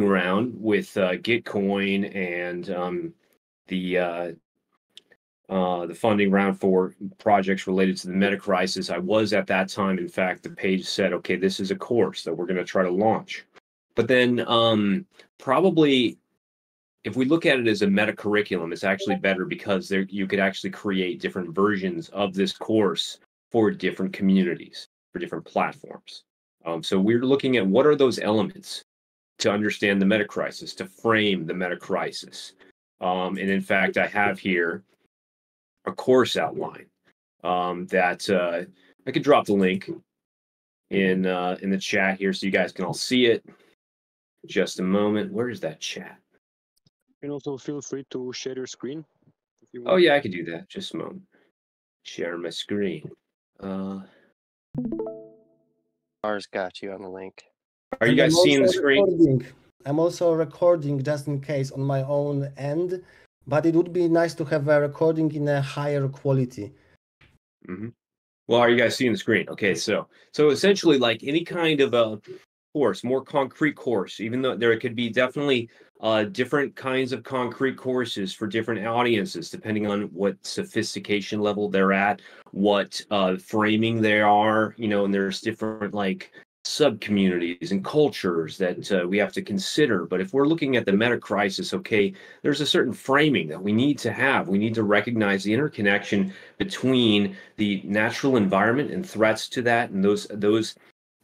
Round with Gitcoin and the funding round for projects related to the meta crisis. I was at that time, in fact, the page said, okay, this is a course that we're going to try to launch. But then probably if we look at it as a meta curriculum, it's actually better because you could actually create different versions of this course for different communities, for different platforms. So we're looking at what are those elements to understand the meta crisis, to frame the meta crisis. And in fact, I have here a course outline that I could drop the link in the chat here so you guys can all see it. Just a moment. Where is that chat? And also feel free to share your screen. If you want. Oh yeah, I could do that. Just a moment. Share my screen. Ours got you on the link. Are you guys seeing the screen? I'm also recording just in case on my own end, but it would be nice to have a recording in a higher quality. Mm-hmm. Well, are you guys seeing the screen? Okay, so essentially, like any kind of a course, more concrete course, even though there could be definitely different kinds of concrete courses for different audiences, depending on what sophistication level they're at, what framing they are, and there's different like sub-communities and cultures that we have to consider. But if we're looking at the meta crisis, okay, there's a certain framing that we need to have. We need to recognize the interconnection between the natural environment and threats to that, and those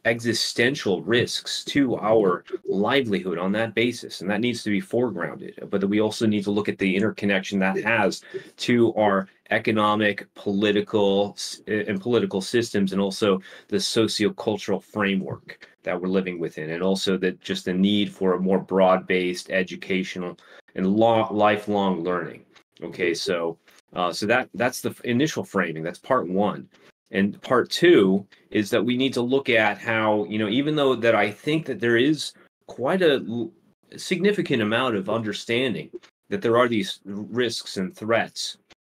existential risks to our livelihood on that basis, and that needs to be foregrounded. But we also need to look at the interconnection that has to our economic, political systems, and also the sociocultural framework that we're living within, and also that just the need for a more broad-based educational and lifelong learning. Okay, so that's the initial framing. That's part one. And part two is that we need to look at how, even though that I think that there is quite a significant amount of understanding that there are these risks and threats,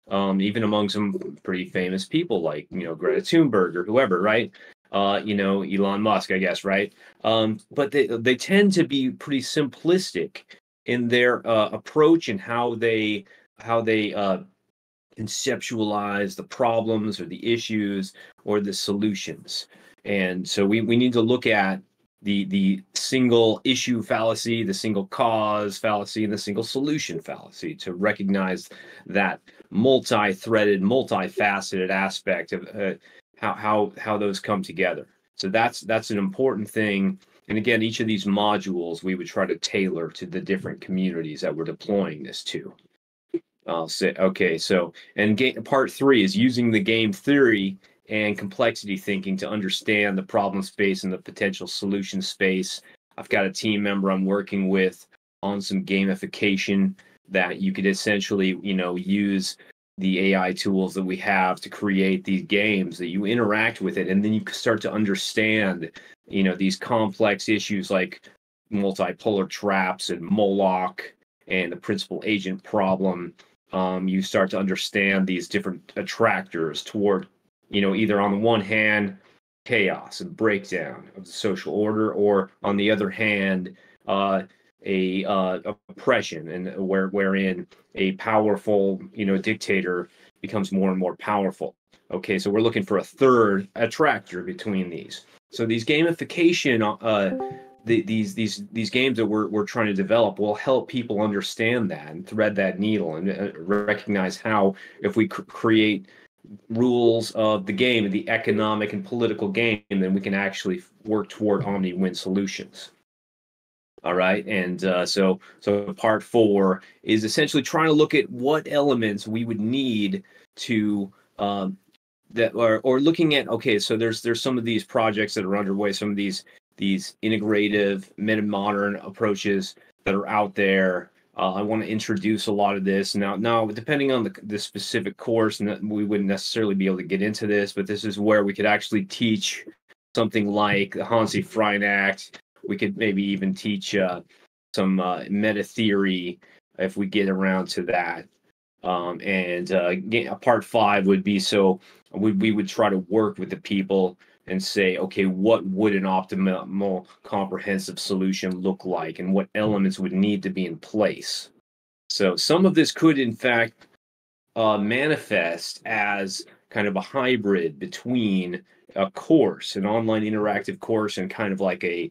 even among some pretty famous people like, Greta Thunberg or whoever, right? Elon Musk, I guess, right? But they tend to be pretty simplistic in their approach and how they conceptualize the problems or the issues or the solutions. And so we need to look at the single issue fallacy, the single cause fallacy, and the single solution fallacy to recognize that multi-threaded, multifaceted aspect of how those come together. So that's an important thing. And again, each of these modules we would try to tailor to the different communities that we're deploying this to. I'll say, okay, so, and part three is using the game theory and complexity thinking to understand the problem space and the potential solution space. I've got a team member I'm working with on some gamification that you could essentially, use the AI tools that we have to create these games that you interact with it, and then you start to understand, these complex issues like multipolar traps and Moloch and the principal agent problem. You start to understand these different attractors toward, either on the one hand, chaos and breakdown of the social order, or on the other hand, oppression, and wherein a powerful, dictator becomes more and more powerful. Okay, so we're looking for a third attractor between these. So these gamification, these games that we're trying to develop will help people understand that and thread that needle and recognize how, if we create rules of the game, the economic and political game, then we can actually work toward omni-win solutions. All right, and so part four is essentially trying to look at what elements we would need to or looking at. Okay, so there's some of these projects that are underway, some of these integrative meta-modern approaches that are out there. I want to introduce a lot of this now depending on the specific course, and we wouldn't necessarily be able to get into this, but this is where we could actually teach something like the Hansi-Freien Act. We could maybe even teach some meta theory if we get around to that. Part 5 would be, so we would try to work with the people and say, okay, what would an optimal comprehensive solution look like, and what elements would need to be in place. So some of this could, in fact, manifest as kind of a hybrid between a course, an online interactive course, and kind of like a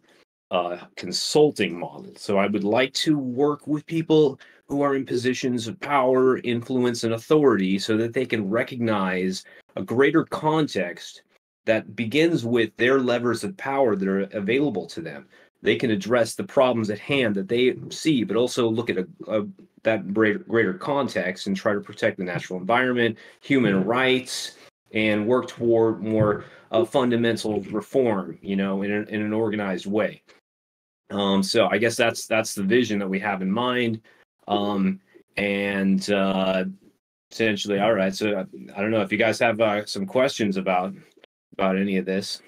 consulting model. So I would like to work with people who are in positions of power, influence, and authority so that they can recognize a greater context that begins with their levers of power that are available to them. They can address the problems at hand that they see, but also look at that greater context and try to protect the natural environment, human rights, and work toward more fundamental reform, in an organized way. So I guess that's the vision that we have in mind. Essentially, all right. So I don't know if you guys have some questions about any of this.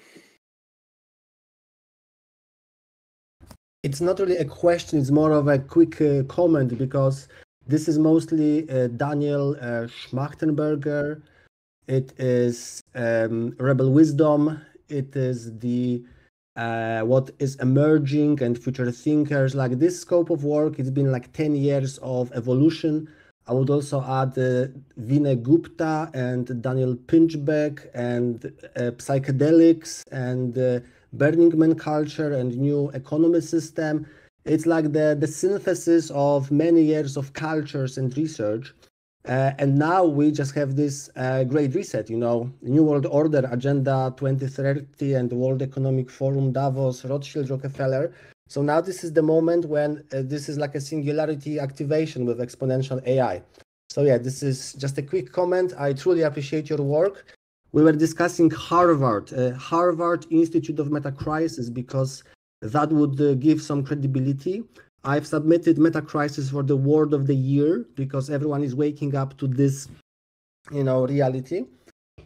It's not really a question, it's more of a quick comment, because this is mostly Daniel Schmachtenberger. It is Rebel Wisdom. It is the what is emerging and future thinkers. Like this scope of work, it's been like 10 years of evolution. I would also add Vinay Gupta and Daniel Pinchbeck and psychedelics and Burning Man culture and new economy system. It's like the synthesis of many years of cultures and research. And now we just have this great reset, New World Order, Agenda 2030 and the World Economic Forum, Davos, Rothschild, Rockefeller. So now this is the moment when this is like a singularity activation with exponential AI. So yeah, this is just a quick comment. I truly appreciate your work. We were discussing Harvard Institute of Metacrisis, because that would give some credibility. I've submitted Metacrisis for the word of the year because everyone is waking up to this, reality.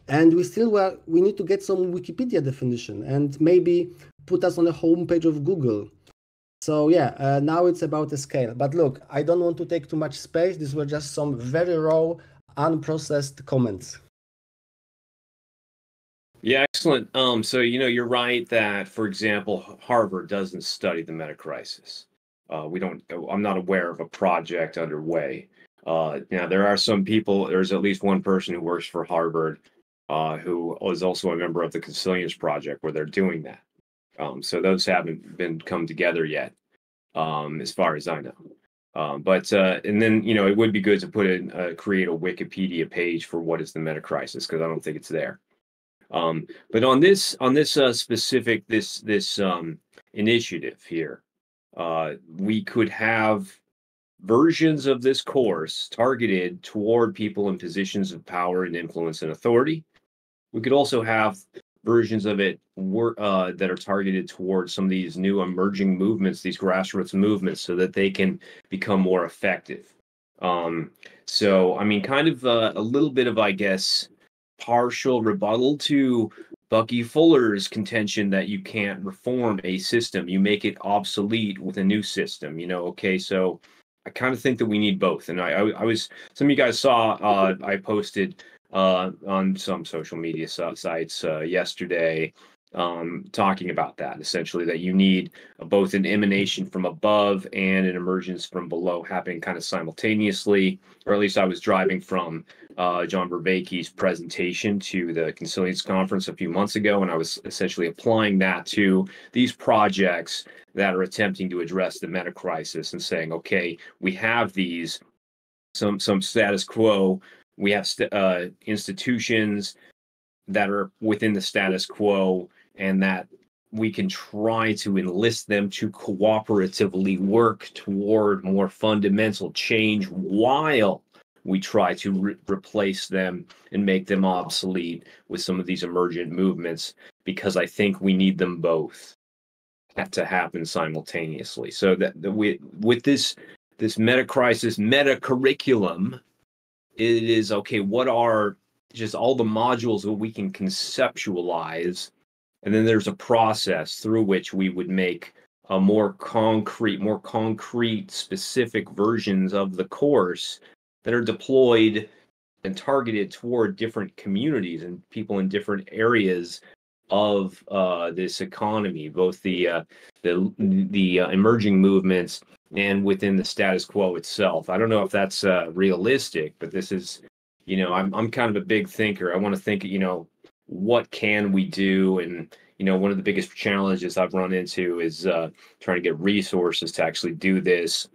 And we need to get some Wikipedia definition and maybe put us on the homepage of Google. So yeah, now it's about the scale. But look, I don't want to take too much space. These were just some very raw, unprocessed comments. Yeah, excellent. So you're right that, for example, Harvard doesn't study the metacrisis. I'm not aware of a project underway. Now there are some people. There's at least one person who works for Harvard, who is also a member of the Consilience Project, where they're doing that. So those haven't come together yet, as far as I know. But and then it would be good to create a Wikipedia page for what is the metacrisis, because I don't think it's there. But on this specific initiative here, we could have versions of this course targeted toward people in positions of power and influence and authority. We could also have versions of it that are targeted towards some of these new emerging movements, these grassroots movements, so that they can become more effective. So, I mean, kind of a little bit of, I guess, partial rebuttal to Bucky Fuller's contention that you can't reform a system. You make it obsolete with a new system, Okay, so I kind of think that we need both. And I was, some of you guys saw, I posted on some social media sites yesterday, talking about that, essentially, that you need both an emanation from above and an emergence from below happening kind of simultaneously. Or at least I was driving from John Vervaeke's presentation to the Consilience Conference a few months ago, and I was essentially applying that to these projects that are attempting to address the meta crisis and saying, okay, we have these some status quo. We have institutions that are within the status quo, and that we can try to enlist them to cooperatively work toward more fundamental change while we try to replace them and make them obsolete with some of these emergent movements, because I think we need them both to happen simultaneously. So that with this meta crisis, meta curriculum, it is okay, what are just all the modules that we can conceptualize, and then there's a process through which we would make a more concrete specific versions of the course that are deployed and targeted toward different communities and people in different areas of this economy, both the emerging movements and within the status quo itself. I don't know if that's realistic, but this is, I'm kind of a big thinker. I want to think, what can we do? And one of the biggest challenges I've run into is trying to get resources to actually do this.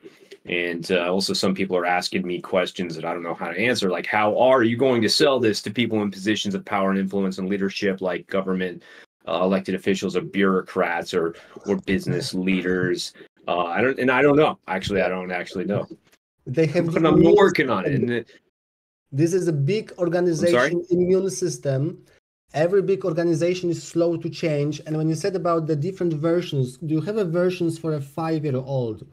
And also some people are asking me questions that I don't know how to answer, like how are you going to sell this to people in positions of power and influence and leadership, like government elected officials or bureaucrats or business leaders? I don't know. Actually, I don't actually know. They have but I'm working on it. And this is a big organization immune system. Every big organization is slow to change. And when you said about the different versions, do you have a versions for a 5-year-old?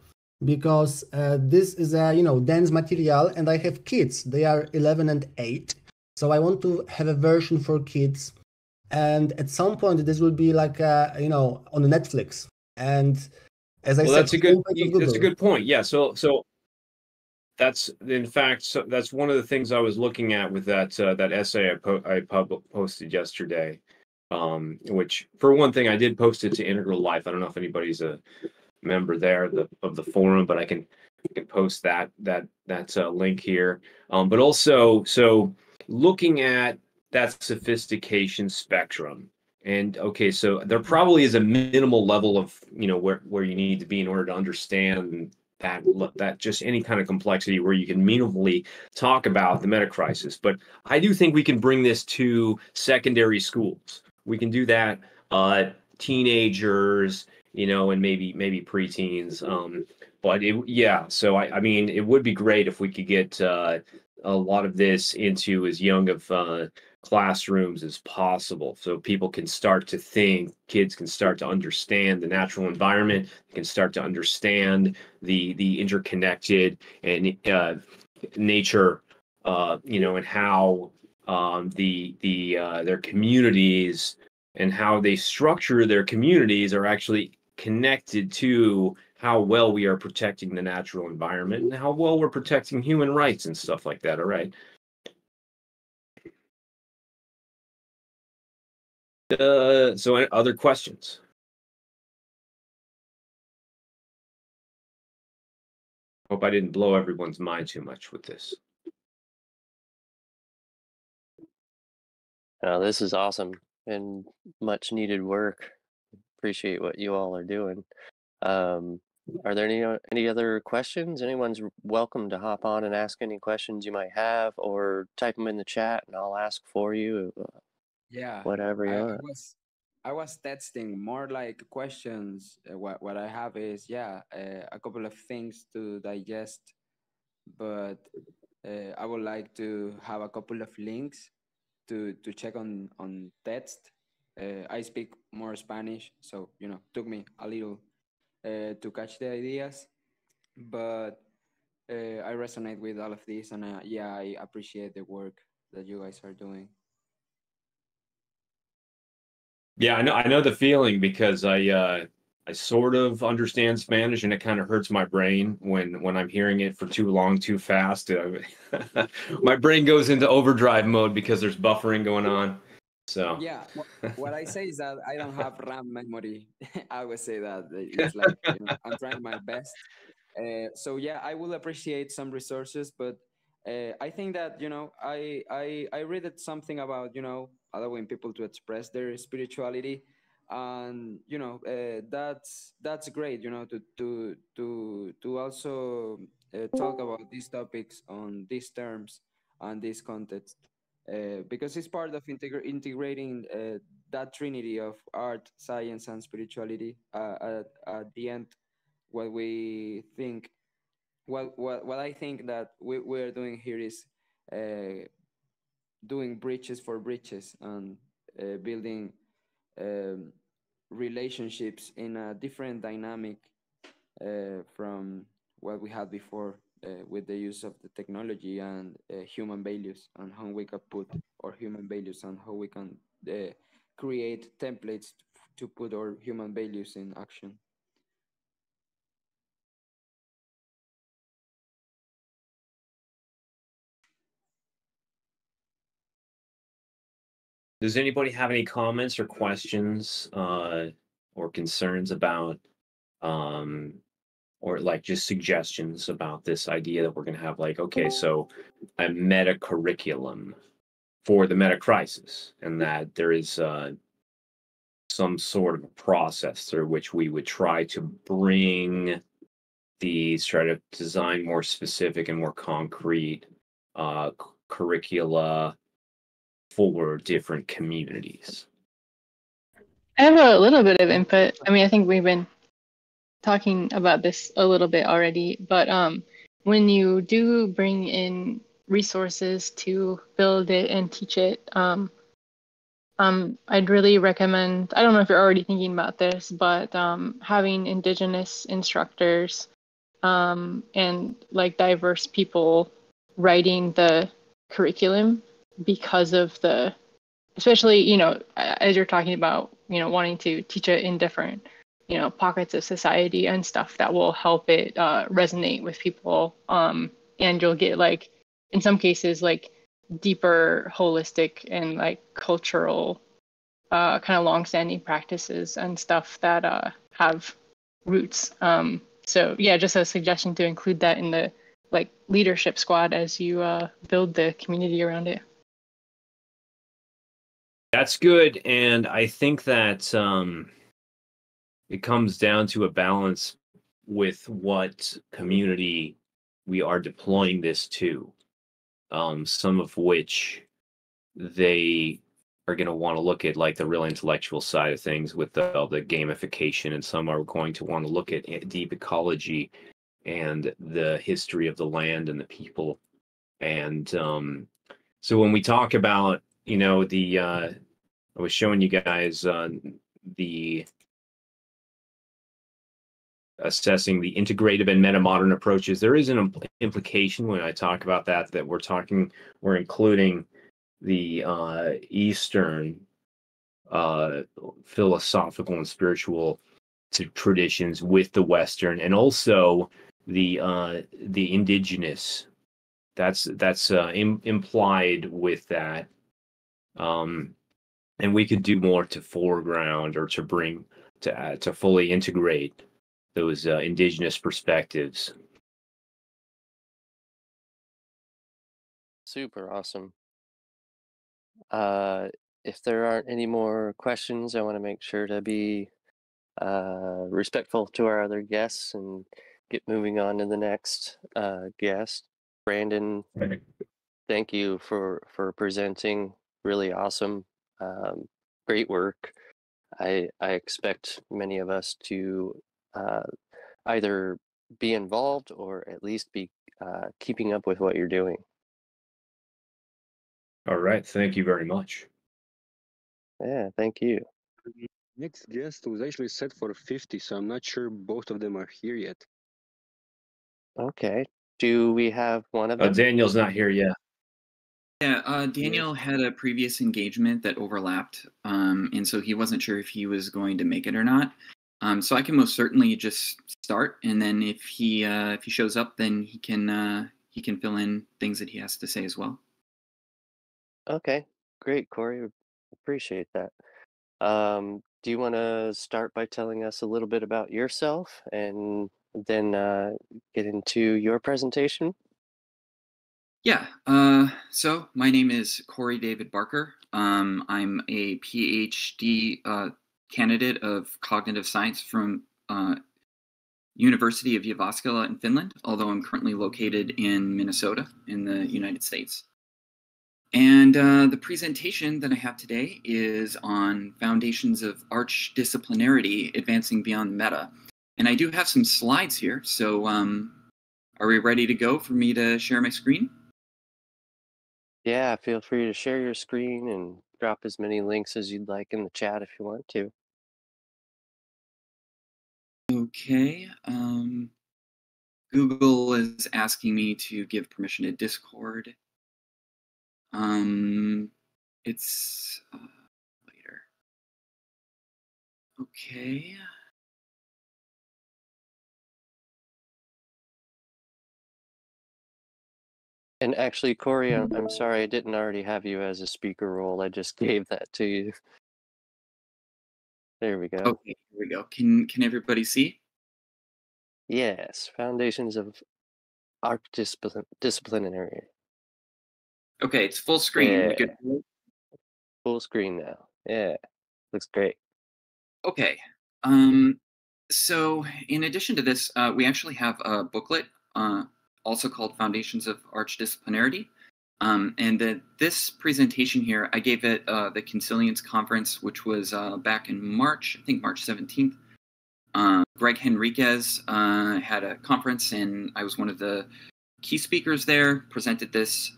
Because this is a dense material, and I have kids. They are 11 and 8, so I want to have a version for kids. And at some point, this will be like on Netflix. And as I said, that's a good point. Yeah. So that's in fact that's one of the things I was looking at with that essay I posted yesterday. Which for one thing, I did post it to Integral Life. I don't know if anybody's a member there of the forum, but I can post that link here. But also, so looking at that sophistication spectrum, and okay, so there probably is a minimal level of where you need to be in order to understand that just any kind of complexity where you can meaningfully talk about the meta crisis. But I do think we can bring this to secondary schools. We can do that, teenagers, and maybe preteens. But so I mean, it would be great if we could get a lot of this into as young of classrooms as possible, so people can start to think, kids can start to understand the natural environment, can start to understand the interconnected and nature, and how their communities and how they structure their communities are actually connected to how well we are protecting the natural environment and how well we're protecting human rights and stuff like that. All right. So other questions? Hope I didn't blow everyone's mind too much with this. This is awesome and much needed work. Appreciate what you all are doing. Are there any other questions? Anyone's welcome to hop on and ask any questions you might have, or type them in the chat and I'll ask for you. Yeah, whatever you want. I was testing more like questions. What I have is a couple of things to digest, but I would like to have a couple of links to check on text. I speak more Spanish, so took me a little to catch the ideas, but I resonate with all of this, and I appreciate the work that you guys are doing. Yeah, I know the feeling, because I sort of understand Spanish, and it kind of hurts my brain when I'm hearing it for too long, too fast. My brain goes into overdrive mode because there's buffering going on. So yeah, what I say is that I don't have RAM memory. I would say that it's like I'm trying my best. So I will appreciate some resources, but I think that I read it something about allowing people to express their spirituality, and that's great. To also talk about these topics on these terms and this context, because it's part of integrating that trinity of art, science, and spirituality. At the end, what we think, what I think that we're doing here is doing bridges for bridges, and building um, relationships in a different dynamic from what we had before, with the use of the technology and human values, and how we can put our human values, and how we can create templates to put our human values in action. Does anybody have any comments or questions or concerns about or like just suggestions about this idea that we're going to have like, okay, so a meta curriculum for the meta crisis, and that there is some sort of a process through which we would try to bring these, try to design more specific and more concrete curricula for different communities. I have a little bit of input. I mean, I think we've been talking about this a little bit already, but when you do bring in resources to build it and teach it, I'd really recommend, I don't know if you're already thinking about this, but having Indigenous instructors and like diverse people writing the curriculum, because of the, especially, you know, as you're talking about, you know, wanting to teach it in different, you know, pockets of society and stuff that will help it resonate with people. And you'll get, like, in some cases, like deeper holistic and like cultural kind of long-standing practices and stuff that have roots. So yeah, just a suggestion to include that in the like leadership squad as you build the community around it. That's good, and I think that it comes down to a balance with what community we are deploying this to. Some of which they are going to want to look at like the real intellectual side of things with the gamification, and some are going to want to look at deep ecology and the history of the land and the people. And so when we talk about, you know, the I was showing you guys the assessing the integrative and meta-modern approaches. There is an implication when I talk about that we're including the Eastern philosophical and spiritual traditions with the Western, and also the indigenous. That's implied with that. And we could do more to foreground or to bring to fully integrate those indigenous perspectives. Super awesome. If there aren't any more questions, I want to make sure to be respectful to our other guests and get moving on to the next guest. Brandon, thank you for presenting. Really awesome. Great work. I expect many of us to either be involved or at least be keeping up with what you're doing. All right. Thank you very much. Yeah, thank you. Next guest was actually set for 50, so I'm not sure both of them are here yet. Okay. Do we have one of them? Daniel's not here yet. Yeah, Daniel had a previous engagement that overlapped, and so he wasn't sure if he was going to make it or not. So I can most certainly just start, and then if he shows up, then he can fill in things that he has to say as well. Okay, great, Corey. Appreciate that. Do you want to start by telling us a little bit about yourself and then get into your presentation? Yeah, so my name is Cory David Barker. I'm a PhD candidate of cognitive science from University of Jyväskylä in Finland, although I'm currently located in Minnesota in the United States. And the presentation that I have today is on foundations of archdisciplinarity, advancing beyond the meta. And I do have some slides here, so are we ready to go for me to share my screen? Yeah, feel free to share your screen and drop as many links as you'd like in the chat if you want to. Okay. Google is asking me to give permission to Discord. It's later. Okay. And actually, Cory, I'm sorry I didn't already have you as a speaker role. I just gave that to you. There we go. Okay, here we go. Can everybody see? Yes, Foundations of Arc Disciplinary. Okay, it's full screen. Yeah. We good? Full screen now. Yeah, looks great. Okay. So in addition to this, we actually have a booklet, also called Foundations of Archdisciplinarity. And this presentation here, I gave at the Consilience Conference, which was back in March, I think March 17th. Greg Henriquez had a conference, and I was one of the key speakers there, presented this.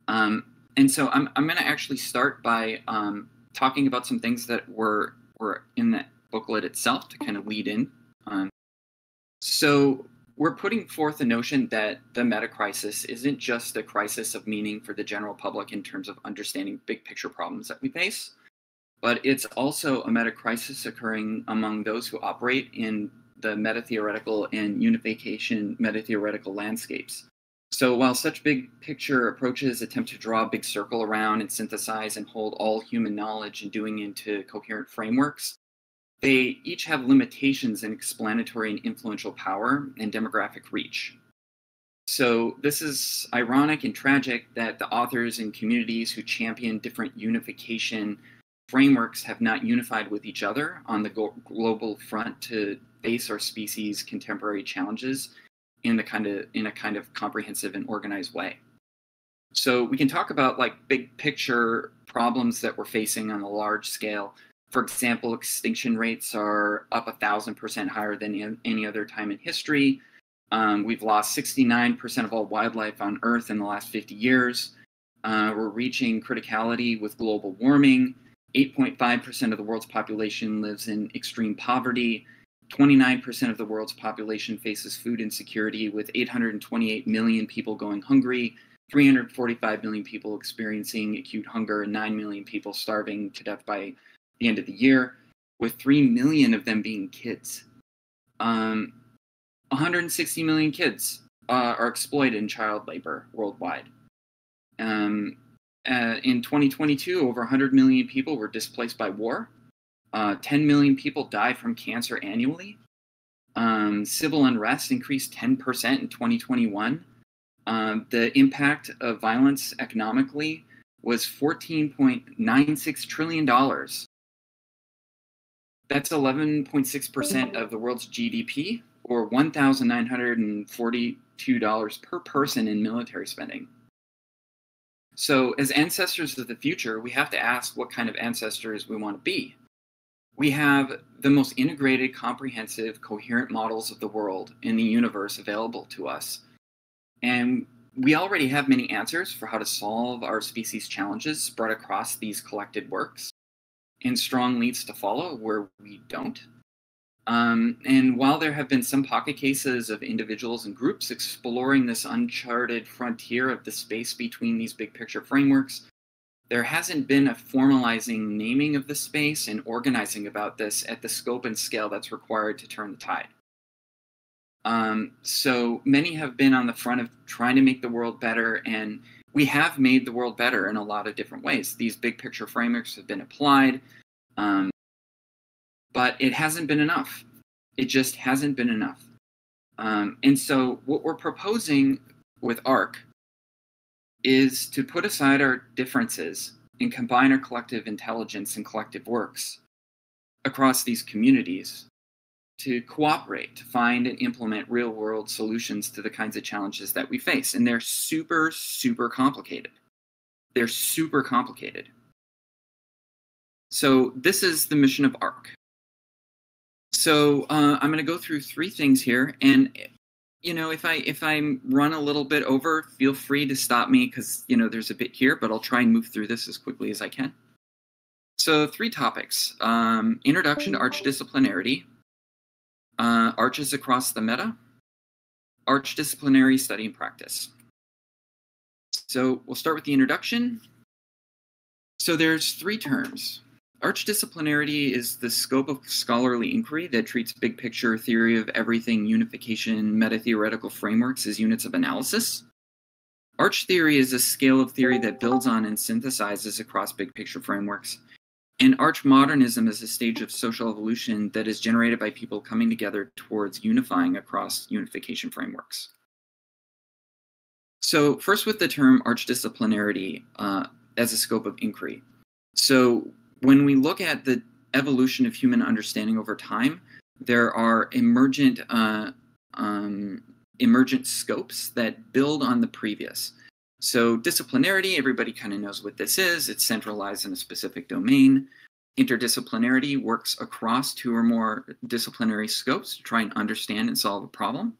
And so I'm going to actually start by talking about some things that were in that booklet itself to kind of lead in. So we're putting forth the notion that the meta crisis isn't just a crisis of meaning for the general public in terms of understanding big picture problems that we face, but it's also a meta crisis occurring among those who operate in the meta-theoretical and unification meta-theoretical landscapes. So while such big picture approaches attempt to draw a big circle around and synthesize and hold all human knowledge and doing into coherent frameworks, they each have limitations in explanatory and influential power and demographic reach. So this is ironic and tragic that the authors and communities who champion different unification frameworks have not unified with each other on the global front to face our species' contemporary challenges in a kind of comprehensive and organized way. So we can talk about like big picture problems that we're facing on a large scale. For example, extinction rates are up 1,000% higher than any other time in history. We've lost 69% of all wildlife on Earth in the last 50 years. We're reaching criticality with global warming. 8.5% of the world's population lives in extreme poverty. 29% of the world's population faces food insecurity, with 828 million people going hungry, 345 million people experiencing acute hunger, and 9 million people starving to death by the end of the year, with 3 million of them being kids. 160 million kids are exploited in child labor worldwide. In 2022, over 100 million people were displaced by war. 10 million people die from cancer annually. Civil unrest increased 10% in 2021. The impact of violence economically was $14.96 trillion. That's 11.6% of the world's GDP, or $1,942 per person in military spending. So as ancestors of the future, we have to ask what kind of ancestors we want to be. We have the most integrated, comprehensive, coherent models of the world and the universe available to us. And we already have many answers for how to solve our species' challenges spread across these collected works, and strong leads to follow where we don't. And while there have been some pocket cases of individuals and groups exploring this uncharted frontier of the space between these big picture frameworks, there hasn't been a formalizing naming of the space and organizing about this at the scope and scale that's required to turn the tide. So many have been on the front of trying to make the world better, and we have made the world better in a lot of different ways. These big picture frameworks have been applied, but it hasn't been enough. It just hasn't been enough. And so what we're proposing with ARC is to put aside our differences and combine our collective intelligence and collective works across these communities to cooperate, to find and implement real-world solutions to the kinds of challenges that we face. And they're super, super complicated. They're super complicated. So this is the mission of ARC. So I'm going to go through 3 things here, and you know, if I run a little bit over, feel free to stop me, because you know there's a bit here, but I'll try and move through this as quickly as I can. So 3 topics: introduction to archdisciplinarity, arches across the meta, archdisciplinary study and practice. So we'll start with the introduction. So there's 3 terms. Archdisciplinarity is the scope of scholarly inquiry that treats big picture theory of everything unification meta-theoretical frameworks as units of analysis. Arch theory is a scale of theory that builds on and synthesizes across big picture frameworks. And arch modernism is a stage of social evolution that is generated by people coming together towards unifying across unification frameworks. So first with the term arch disciplinarity as a scope of inquiry. So when we look at the evolution of human understanding over time, there are emergent scopes that build on the previous. So disciplinarity, everybody kind of knows what this is. It's centralized in a specific domain. Interdisciplinarity works across 2 or more disciplinary scopes to try and understand and solve a problem.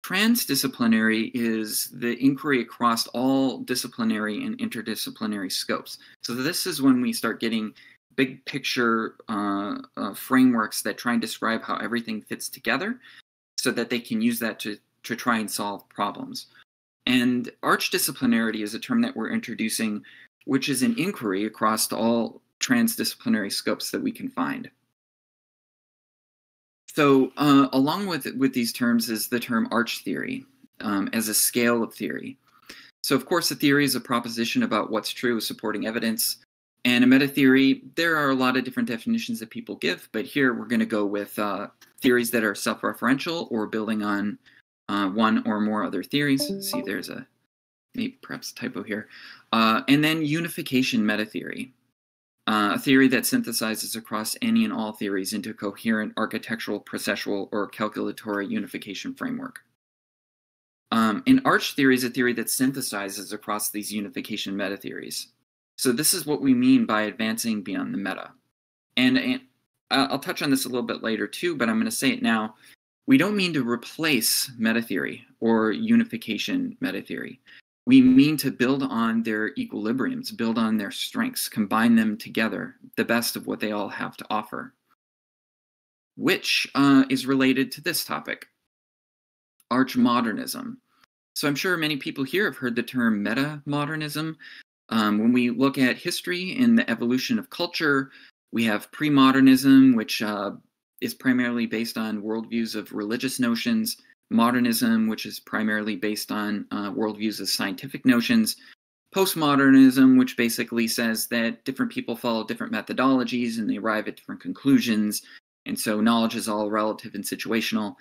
Transdisciplinary is the inquiry across all disciplinary and interdisciplinary scopes. So this is when we start getting big picture frameworks that try and describe how everything fits together so that they can use that to try and solve problems. And arch-disciplinarity is a term that we're introducing, which is an inquiry across all transdisciplinary scopes that we can find. So along with these terms is the term arch theory as a scale of theory. So of course, a theory is a proposition about what's true with supporting evidence. And a meta-theory, there are a lot of different definitions that people give, but here we're going to go with theories that are self-referential or building on one or more other theories. See, there's a maybe perhaps a typo here. And then unification meta-theory, a theory that synthesizes across any and all theories into a coherent architectural, processual, or calculatory unification framework. An arch theory is a theory that synthesizes across these unification meta-theories. So this is what we mean by advancing beyond the meta. And I'll touch on this a little bit later too, but I'm going to say it now. We don't mean to replace meta-theory or unification meta-theory. We mean to build on their equilibriums, build on their strengths, combine them together, the best of what they all have to offer, which is related to this topic, arch modernism. So I'm sure many people here have heard the term meta-modernism. When we look at history and the evolution of culture, we have pre-modernism, which is primarily based on worldviews of religious notions, modernism, which is primarily based on worldviews of scientific notions, postmodernism, which basically says that different people follow different methodologies and they arrive at different conclusions, and so knowledge is all relative and situational.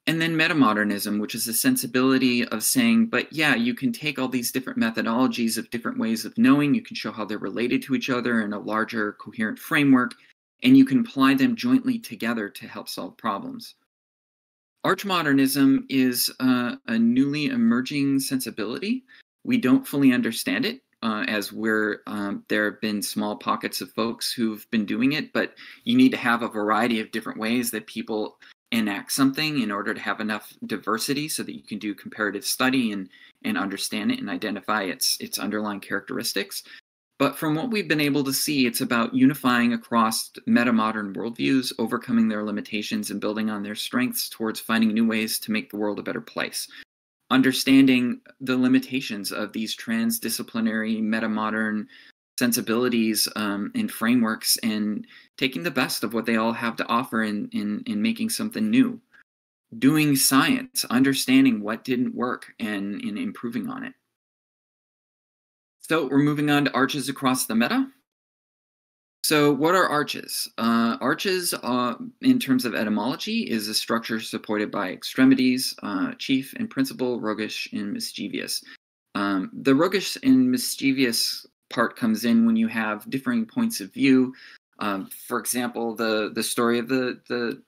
And then metamodernism, which is a sensibility of saying, but yeah, you can take all these different methodologies of different ways of knowing, you can show how they're related to each other in a larger coherent framework, and you can apply them jointly together to help solve problems. Archmodernism is a newly emerging sensibility. We don't fully understand it as there have been small pockets of folks who've been doing it, but you need to have a variety of different ways that people enact something in order to have enough diversity so that you can do comparative study and understand it and identify its underlying characteristics. But from what we've been able to see, it's about unifying across meta-modern worldviews, overcoming their limitations and building on their strengths towards finding new ways to make the world a better place. Understanding the limitations of these transdisciplinary meta-modern sensibilities and frameworks, and taking the best of what they all have to offer in making something new. Doing science, understanding what didn't work and improving on it. So we're moving on to arches across the meta. So what are arches? Arches, in terms of etymology, is a structure supported by extremities, chief and principal, roguish and mischievous. The roguish and mischievous part comes in when you have differing points of view. For example, the story of the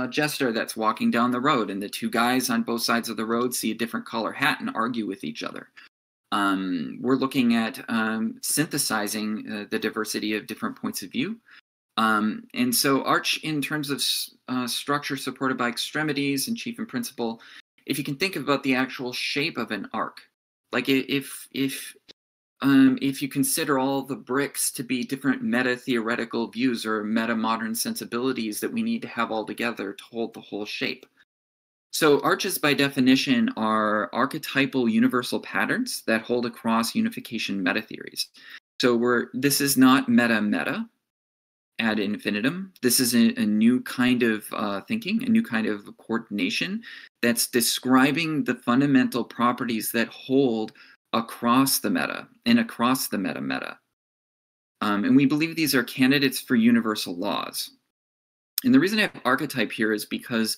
jester that's walking down the road, and the two guys on both sides of the road see a different color hat and argue with each other. We're looking at synthesizing the diversity of different points of view. And so arch, in terms of structure supported by extremities and chief and principal, if you can think about the actual shape of an arc, like if you consider all the bricks to be different meta-theoretical views or meta-modern sensibilities that we need to have all together to hold the whole shape. So arches, by definition, are archetypal universal patterns that hold across unification meta-theories. So this is not meta-meta ad infinitum. This is a new kind of thinking, a new kind of coordination that's describing the fundamental properties that hold across the meta and across the meta-meta. And we believe these are candidates for universal laws. And the reason I have archetype here is because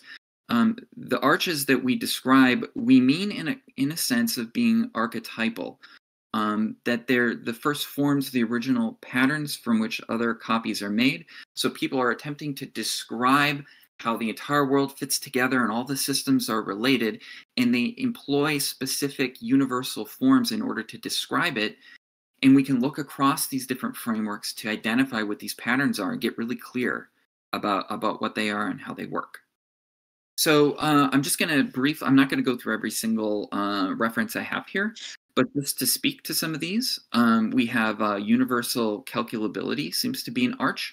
the arches that we describe, we mean in a sense of being archetypal, that they're the first forms of the original patterns from which other copies are made. So people are attempting to describe how the entire world fits together and all the systems are related, and they employ specific universal forms in order to describe it. And we can look across these different frameworks to identify what these patterns are and get really clear about what they are and how they work. So I'm just going to I'm not going to go through every single reference I have here, but just to speak to some of these, we have universal calculability seems to be an arch.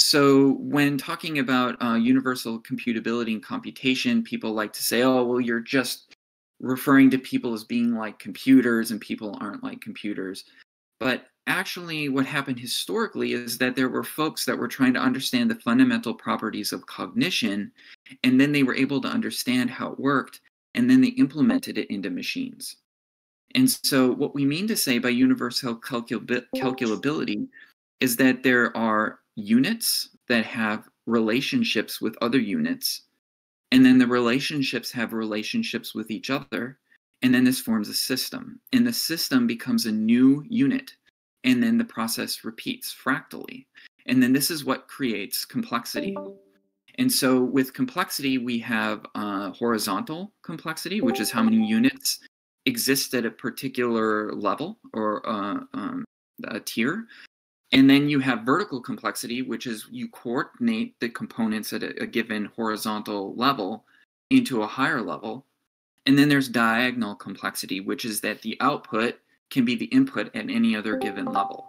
So when talking about universal computability and computation, people like to say, oh, well, you're just referring to people as being like computers and people aren't like computers. But actually what happened historically is that there were folks that were trying to understand the fundamental properties of cognition, and then they were able to understand how it worked, and then they implemented it into machines. And so what we mean to say by universal calculability is that there are units that have relationships with other units, and then the relationships have relationships with each other, and then this forms a system, and the system becomes a new unit, and then the process repeats fractally, and then this is what creates complexity. And so with complexity, we have horizontal complexity, which is how many units exist at a particular level or a tier. And then you have vertical complexity, which is you coordinate the components at a given horizontal level into a higher level. And then there's diagonal complexity, which is that the output can be the input at any other given level.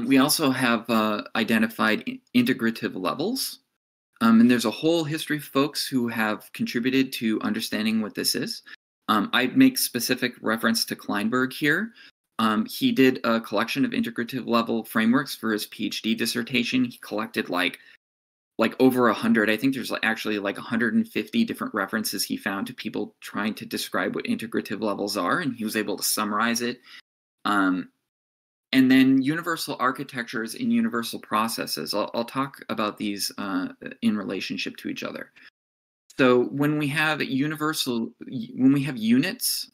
We also have identified integrative levels. And there's a whole history of folks who have contributed to understanding what this is. I make specific reference to Kleinberg here. He did a collection of integrative level frameworks for his PhD dissertation. He collected like over 100. I think there's actually like 150 different references he found to people trying to describe what integrative levels are, and he was able to summarize it. And then universal architectures and universal processes. I'll talk about these in relationship to each other. So when we have units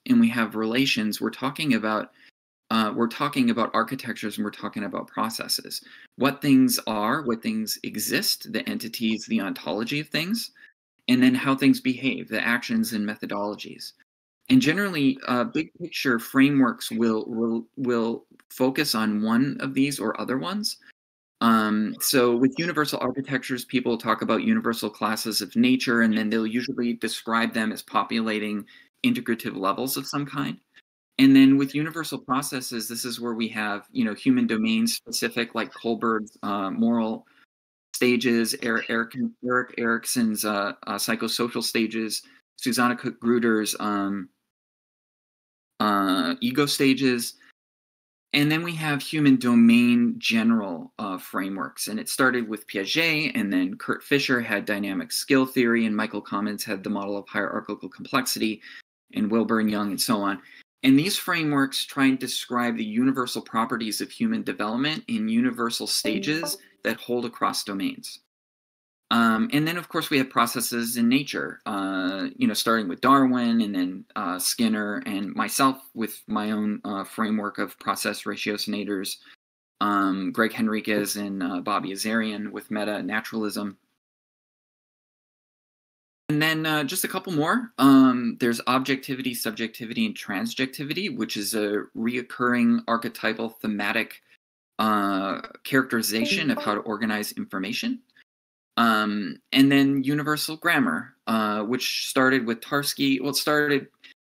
and we have relations, we're talking about architectures, and we're talking about processes. What things are, what things exist, the entities, the ontology of things, and then how things behave, the actions and methodologies. And generally, big picture frameworks will focus on one of these or other ones. So with universal architectures, people talk about universal classes of nature, and then they'll usually describe them as populating integrative levels of some kind. And then with universal processes, this is where we have, human domain specific, like Kohlberg's moral stages, Erik Erikson's psychosocial stages, Susanna Cook-Gruder's ego stages. And then we have human domain general frameworks. And it started with Piaget, and then Kurt Fischer had dynamic skill theory, and Michael Commons had the model of hierarchical complexity, and Wilber and Young, and so on. And these frameworks try and describe the universal properties of human development in universal stages that hold across domains. And then, of course, we have processes in nature, starting with Darwin, and then Skinner, and myself with my own framework of process ratiocinators, Greg Henriquez and Bobby Azarian with meta-naturalism. And then just a couple more. There's objectivity, subjectivity, and transjectivity, which is a reoccurring archetypal thematic characterization of how to organize information. And then universal grammar, which started with Tarski. Well,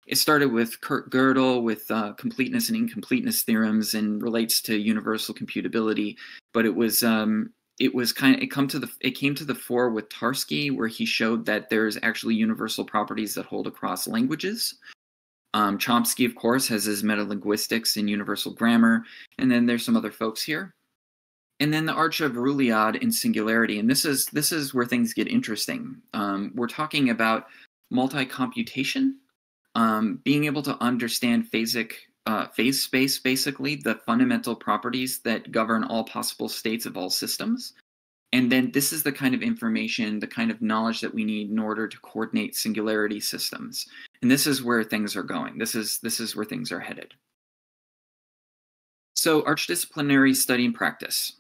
it started with Kurt Gödel with completeness and incompleteness theorems, and relates to universal computability. But it came to the fore with Tarski, where he showed that there's actually universal properties that hold across languages. Chomsky, of course, has his metalinguistics and universal grammar, and then there's some other folks here. And then the arch of Rouliad in singularity, and this is where things get interesting. We're talking about multi-computation, being able to understand phase space, basically the fundamental properties that govern all possible states of all systems. And then this is the kind of information, the kind of knowledge that we need in order to coordinate singularity systems. And this is where things are going. This is where things are headed. So archdisciplinary study and practice.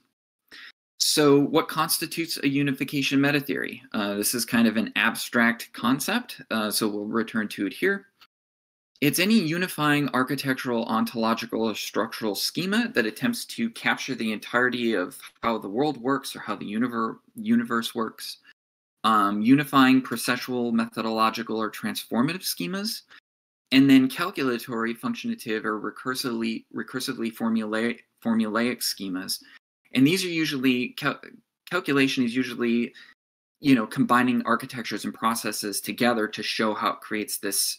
So what constitutes a unification meta-theory? This is kind of an abstract concept, so we'll return to it here. It's any unifying architectural, ontological, or structural schema that attempts to capture the entirety of how the world works or how the universe works. Unifying processual, methodological, or transformative schemas. And then calculatory, functionative, or recursively formulaic schemas. And these are usually, calculation is usually, combining architectures and processes together to show how it creates this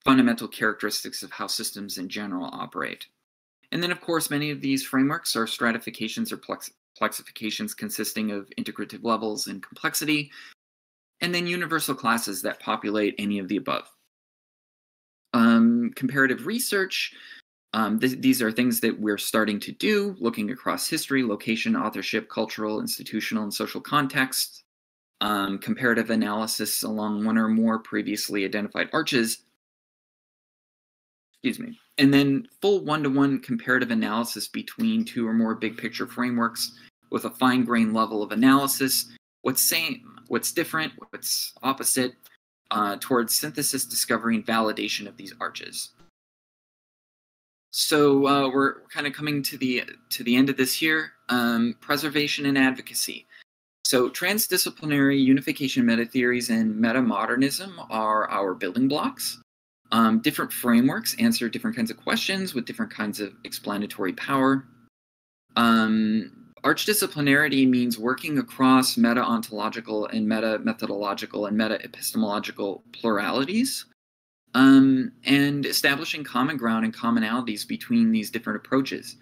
fundamental characteristics of how systems in general operate. And then, of course, many of these frameworks are stratifications or plexifications consisting of integrative levels in complexity, and then universal classes that populate any of the above. Comparative research, these are things that we're starting to do, looking across history, location, authorship, cultural, institutional, and social contexts. Comparative analysis along one or more previously identified arches. Excuse me. And then full one-to-one comparative analysis between two or more big picture frameworks with a fine-grained level of analysis. What's same, what's different, what's opposite, towards synthesis, discovery, and validation of these arches. So we're kind of coming to the end of this here. Preservation and advocacy. So transdisciplinary unification meta-theories and meta-modernism are our building blocks. Different frameworks answer different kinds of questions with different kinds of explanatory power. Archdisciplinarity means working across meta-ontological and meta-methodological and meta-epistemological pluralities, and establishing common ground and commonalities between these different approaches.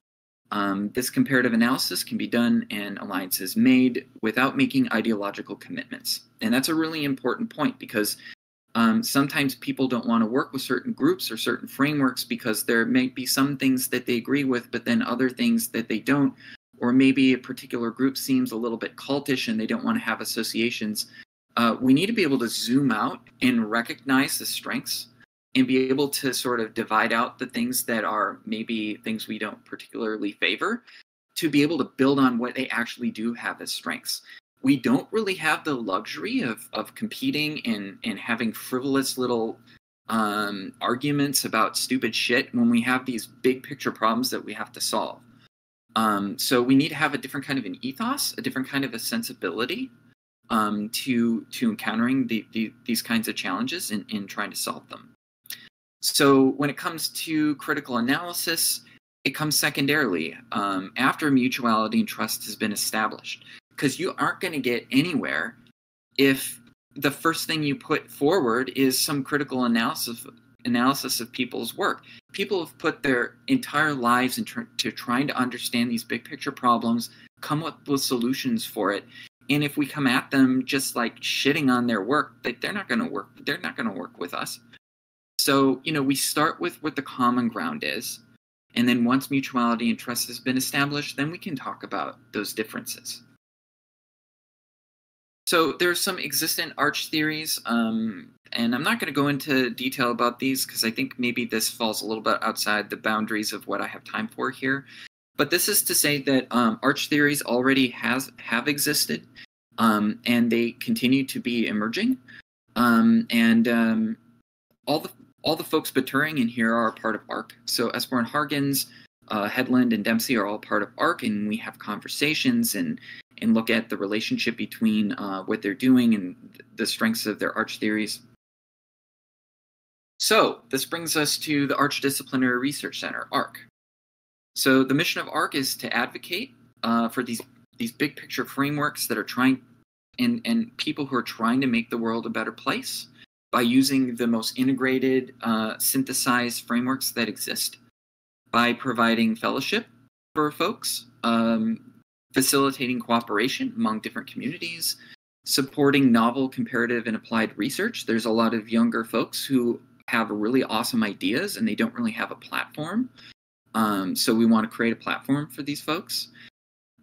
This comparative analysis can be done and alliances made without making ideological commitments. And that's a really important point because sometimes people don't want to work with certain groups or certain frameworks because there may be some things that they agree with, but then other things that they don't. Or maybe a particular group seems a little bit cultish and they don't want to have associations. We need to be able to zoom out and recognize the strengths and be able to sort of divide out the things that are maybe things we don't particularly favor to be able to build on what they actually do have as strengths. We don't really have the luxury of competing and having frivolous little arguments about stupid shit when we have these big picture problems that we have to solve. So we need to have a different kind of an ethos, a different kind of a sensibility to encountering these kinds of challenges and trying to solve them. So when it comes to critical analysis, it comes secondarily after mutuality and trust has been established, because you aren't going to get anywhere if the first thing you put forward is some critical analysis of people's work. People have put their entire lives into trying to understand these big picture problems, come up with solutions for it. And if we come at them just like shitting on their work, they're not going to work. They're not going to work with us. So, we start with what the common ground is. And then once mutuality and trust has been established, then we can talk about those differences. So there's some existent arch theories, and I'm not going to go into detail about these because I think maybe this falls a little bit outside the boundaries of what I have time for here. But this is to say that arch theories already have existed, and they continue to be emerging. All the folks Baturing in here are a part of ARC. So Esper and Hargens, Headland and Dempsey are all part of ARC, and we have conversations and look at the relationship between what they're doing and the strengths of their arch theories. So this brings us to the Archdisciplinary Research Center, ARC. So the mission of ARC is to advocate for these big picture frameworks that are trying, and people who are trying to make the world a better place by using the most integrated, synthesized frameworks that exist, by providing fellowship for folks, facilitating cooperation among different communities, supporting novel comparative and applied research. There's a lot of younger folks who have really awesome ideas and they don't really have a platform. So we want to create a platform for these folks.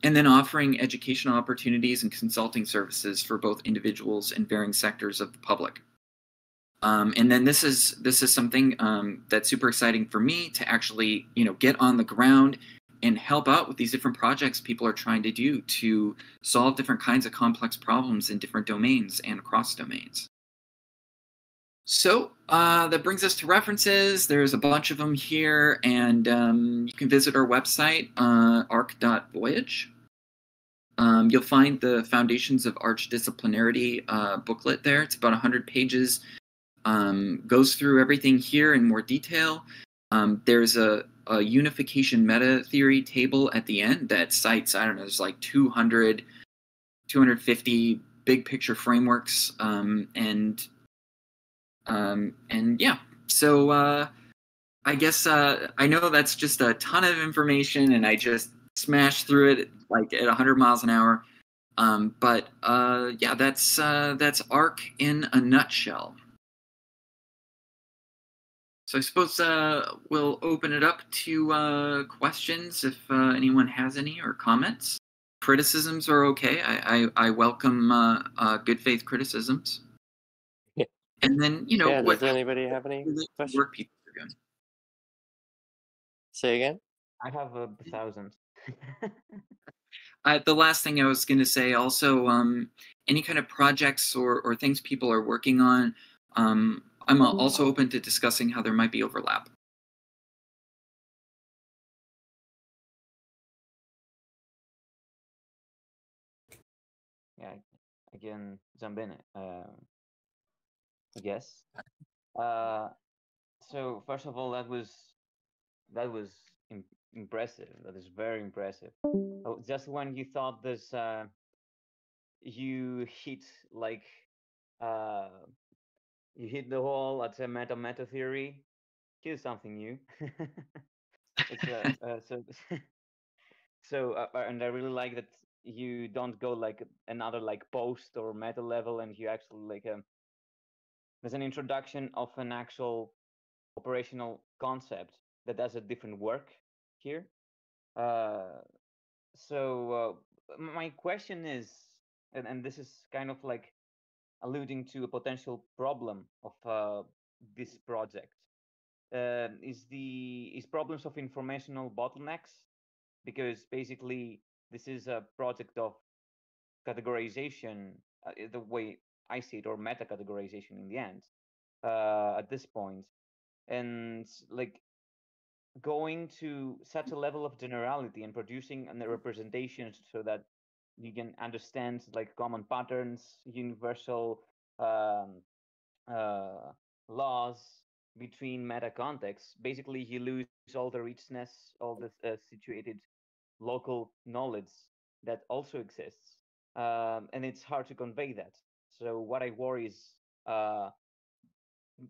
And then offering educational opportunities and consulting services for both individuals and varying sectors of the public. And then this is something that's super exciting for me to actually, get on the ground and help out with these different projects people are trying to do to solve different kinds of complex problems in different domains and across domains. So that brings us to references. There's a bunch of them here, and you can visit our website, arc.voyage. You'll find the Foundations of Arch Disciplinarity booklet there. It's about 100 pages. Goes through everything here in more detail. There's a unification meta theory table at the end that cites, I don't know, there's like 250 big picture frameworks. And yeah, so I guess I know that's just a ton of information and I just smashed through it like at 100 miles an hour. But yeah, that's ARC in a nutshell. So I suppose we'll open it up to questions if anyone has any or comments. Criticisms are okay. I welcome good faith criticisms. Yeah. And then, does anybody have any questions? Work people are doing. Say again? I have 1,000. The last thing I was going to say also, any kind of projects or things people are working on, I'm also open to discussing how there might be overlap. Yeah, I can jump in, I guess. So first of all, that was impressive. That is very impressive. Oh, just when you thought this, you hit like you hit the wall at a meta theory. Here's something new. It's so and I really like that you don't go like another like post or meta level, and you actually like there's an introduction of an actual operational concept that does a different work here. So my question is, and this is kind of like alluding to a potential problem of this project, is problems of informational bottlenecks, because basically this is a project of categorization, the way I see it, or meta categorization in the end, at this point, and like going to such a level of generality and producing the representations so that you can understand like common patterns, universal laws between meta contexts. Basically, you lose all the richness, all the situated local knowledge that also exists, and it's hard to convey that. So what I worry is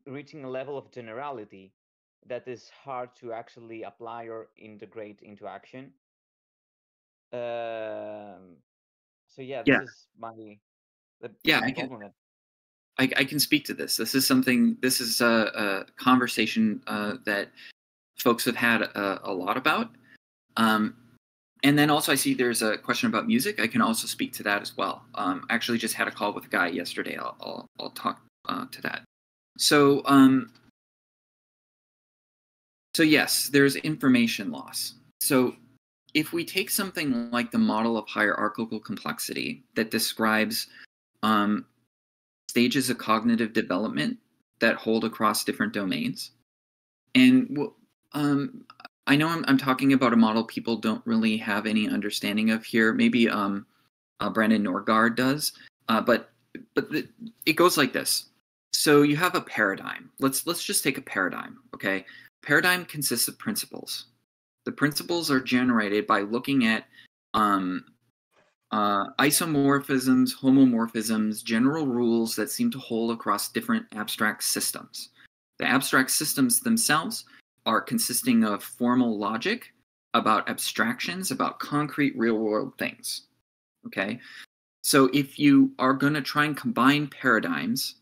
reaching a level of generality that is hard to actually apply or integrate into action. So yeah, this is my problem. I can speak to this. This is something. This is a conversation that folks have had a lot about. And then also I see there's a question about music. I can also speak to that as well. Actually, just had a call with a guy yesterday. I'll talk to that. So so yes, there's information loss. So if we take something like the model of hierarchical complexity that describes stages of cognitive development that hold across different domains, and I know I'm talking about a model people don't really have any understanding of here. Maybe Brandon Norgaard does, but it goes like this. So you have a paradigm. Let's just take a paradigm, okay? Paradigm consists of principles. The principles are generated by looking at isomorphisms, homomorphisms, general rules that seem to hold across different abstract systems. The abstract systems themselves are consisting of formal logic, about abstractions, about concrete real world things. Okay. So if you are going to try and combine paradigms,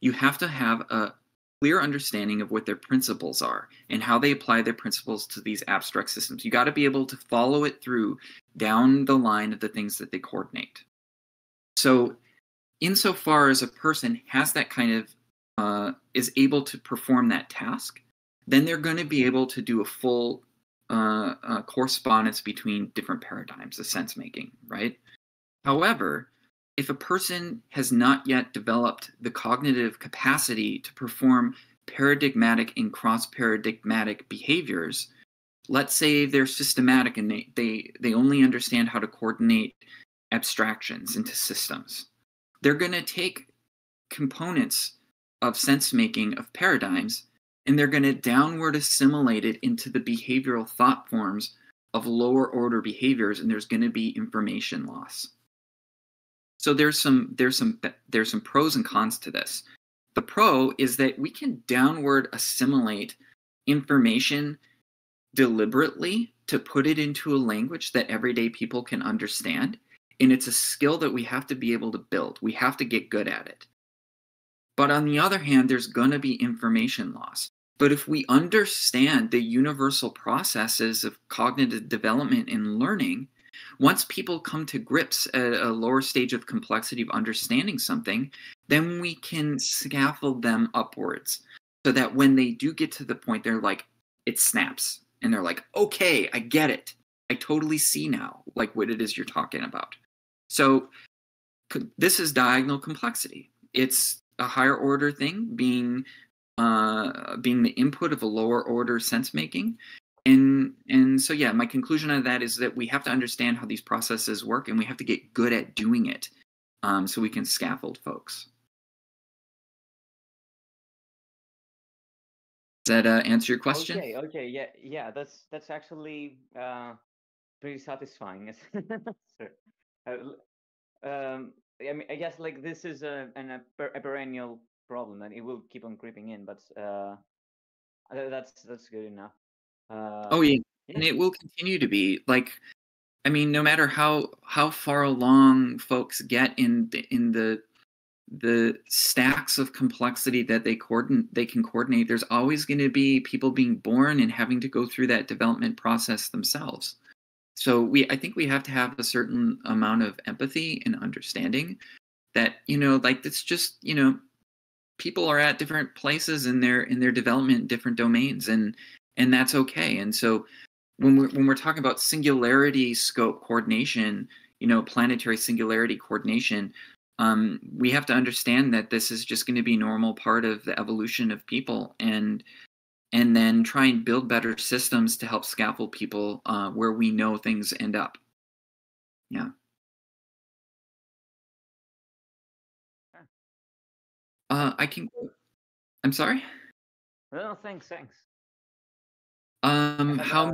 you have to have a clear understanding of what their principles are and how they apply their principles to these abstract systems. You got to be able to follow it through down the line of the things that they coordinate. So insofar as a person has that kind of, is able to perform that task, then they're going to be able to do a full correspondence between different paradigms of sense making, right? However, if a person has not yet developed the cognitive capacity to perform paradigmatic and cross-paradigmatic behaviors, let's say they're systematic and they only understand how to coordinate abstractions into systems, they're going to take components of sense-making of paradigms and they're going to downward assimilate it into the behavioral thought forms of lower order behaviors, and there's going to be information loss. So there's some pros and cons to this. The pro is that we can downward assimilate information deliberately to put it into a language that everyday people can understand. And it's a skill that we have to be able to build. We have to get good at it. But on the other hand, there's going to be information loss. But if we understand the universal processes of cognitive development and learning, once people come to grips at a lower stage of complexity of understanding something, then we can scaffold them upwards so that when they do get to the point, they're like, it snaps. And they're like, okay, I get it. I totally see now, like what it is you're talking about. So this is diagonal complexity. It's a higher order thing being the input of a lower order sense making. And so, yeah, my conclusion on that is that we have to understand how these processes work and we have to get good at doing it so we can scaffold folks. Does that answer your question? Okay, yeah, that's actually pretty satisfying. I mean, I guess like this is a perennial problem and it will keep on creeping in, but that's good enough. Oh yeah, and it will continue to be. Like, I mean, no matter how far along folks get in the stacks of complexity that they can coordinate, there's always going to be people being born and having to go through that development process themselves. So I think we have to have a certain amount of empathy and understanding that, like it's just, people are at different places in their development, different domains, and that's okay. And so when we're talking about singularity scope coordination, planetary singularity coordination, we have to understand that this is just going to be a normal part of the evolution of people, and then try and build better systems to help scaffold people where we know things end up. Yeah. I'm sorry? No, thanks. How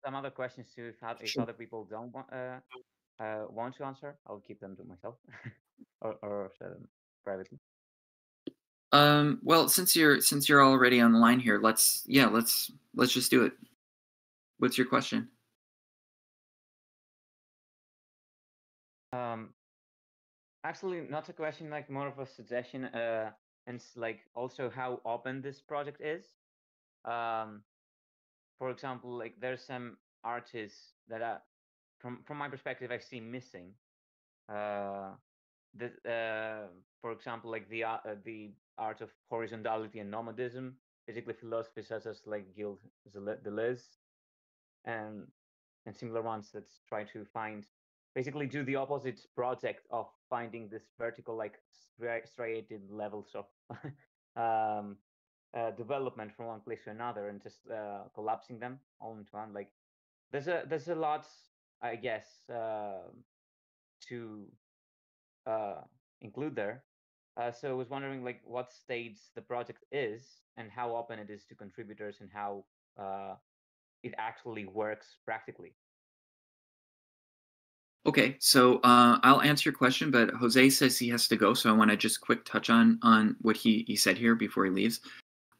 some other questions too, if other people don't want to answer, I'll keep them to myself or share them privately. Well, since you're already on the line here, let's just do it. What's your question? Actually, not a question, like more of a suggestion, and it's like also how open this project is. For example, like there's some artists that are, from my perspective, I see missing. For example, like the art of horizontality and nomadism, basically philosophies such as like Gilles Deleuze and similar ones that try to basically do the opposite project of finding this vertical, like striated levels of development from one place to another and just collapsing them all into one. Like there's a lot, I guess, to include there. So I was wondering like what stage the project is and how open it is to contributors and how it actually works practically. Okay, so I'll answer your question, but Jose says he has to go, so I want to just quick touch on what he said here before he leaves.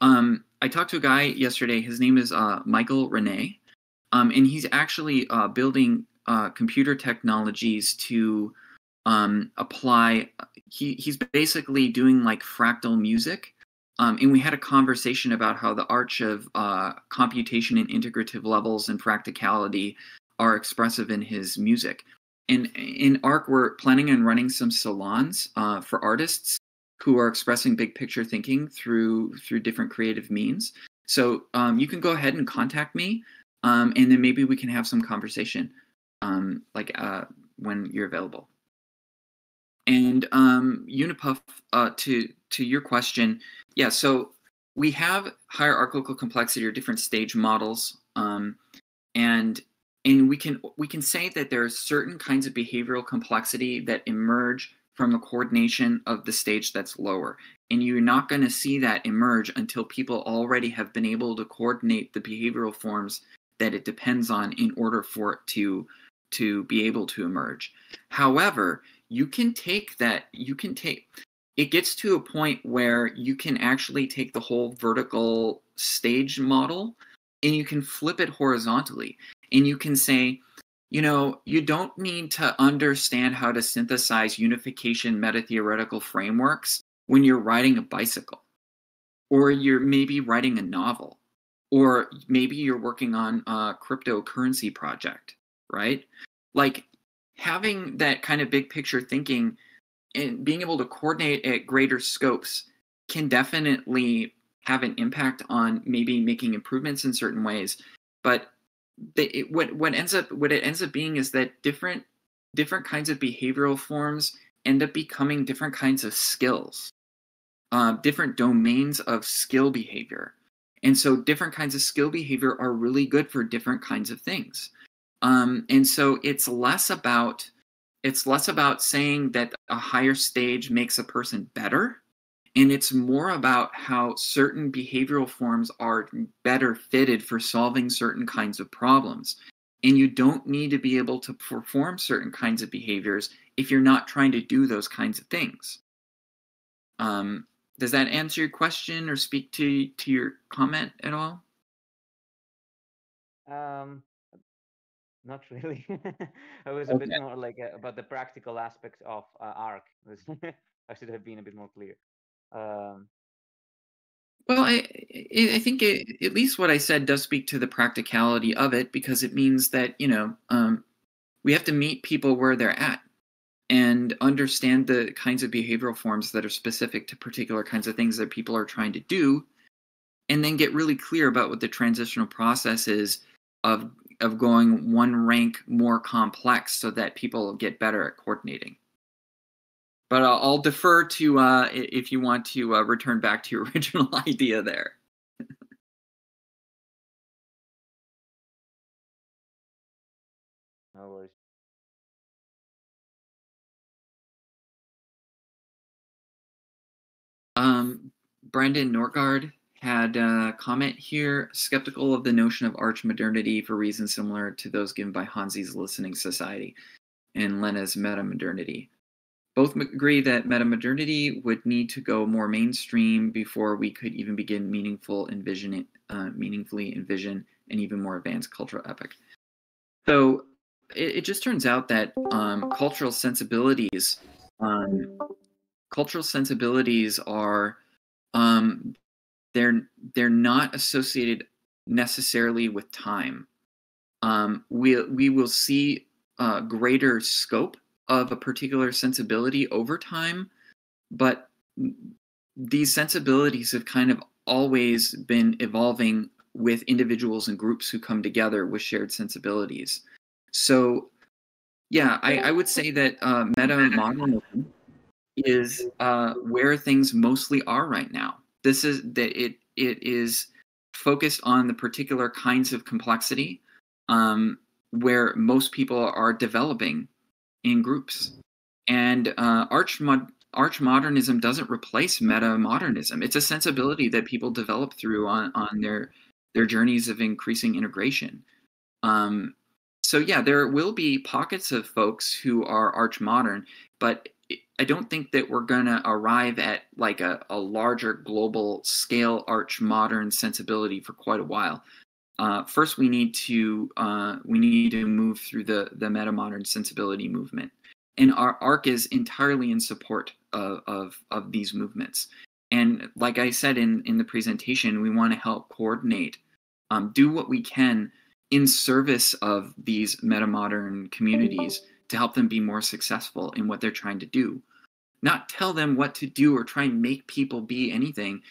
I talked to a guy yesterday. His name is Michael Rene. And he's actually building computer technologies to apply. He's basically doing like fractal music. And we had a conversation about how the arch of computation and integrative levels and practicality are expressive in his music. And in ARC, we're planning on running some salons for artists who are expressing big picture thinking through different creative means. So you can go ahead and contact me, and then maybe we can have some conversation when you're available. And Unipuff, to your question, yeah. So we have hierarchical complexity or different stage models, and we can say that there are certain kinds of behavioral complexity that emerge from the coordination of the stage that's lower. And you're not going to see that emerge until people already have been able to coordinate the behavioral forms that it depends on in order for it to be able to emerge. However, it gets to a point where you can actually take the whole vertical stage model and you can flip it horizontally. And you can say, you don't need to understand how to synthesize unification meta-theoretical frameworks when you're riding a bicycle, or you're maybe writing a novel, or maybe you're working on a cryptocurrency project, right? Like having that kind of big picture thinking and being able to coordinate at greater scopes can definitely have an impact on maybe making improvements in certain ways. But what it ends up being is that different kinds of behavioral forms end up becoming different kinds of skills, different domains of skill behavior. And so different kinds of skill behavior are really good for different kinds of things. And so it's less about saying that a higher stage makes a person better, and it's more about how certain behavioral forms are better fitted for solving certain kinds of problems. And you don't need to be able to perform certain kinds of behaviors if you're not trying to do those kinds of things. Does that answer your question or speak to your comment at all? Not really. I was a bit more like about the practical aspects of ARC. I should have been a bit more clear. Well, I think at least what I said does speak to the practicality of it, because it means that we have to meet people where they're at and understand the kinds of behavioral forms that are specific to particular kinds of things that people are trying to do, and then get really clear about what the transitional process is of going one rank more complex so that people get better at coordinating. But I'll defer to if you want to return back to your original idea there. No worries. Brandon Norgaard had a comment here, skeptical of the notion of arch modernity for reasons similar to those given by Hansi's Listening Society and Lena's meta-modernity. Both agree that meta-modernity would need to go more mainstream before we could even begin meaningfully envision an even more advanced cultural epic. So it just turns out that cultural sensibilities are they're not associated necessarily with time. We will see greater scope of a particular sensibility over time, but these sensibilities have kind of always been evolving with individuals and groups who come together with shared sensibilities. So yeah, I would say that meta-modernism is where things mostly are right now. This is that it is focused on the particular kinds of complexity where most people are developing in groups. And arch modernism doesn't replace meta modernism. It's a sensibility that people develop through on their journeys of increasing integration. So yeah, there will be pockets of folks who are arch modern, but I don't think that we're going to arrive at like a larger global scale arch modern sensibility for quite a while. first we need to move through the metamodern sensibility movement, and our ARC is entirely in support of these movements. And like I said in the presentation, we want to help coordinate, do what we can in service of these metamodern communities to help them be more successful in what they're trying to do. Not tell them what to do or try and make people be anything.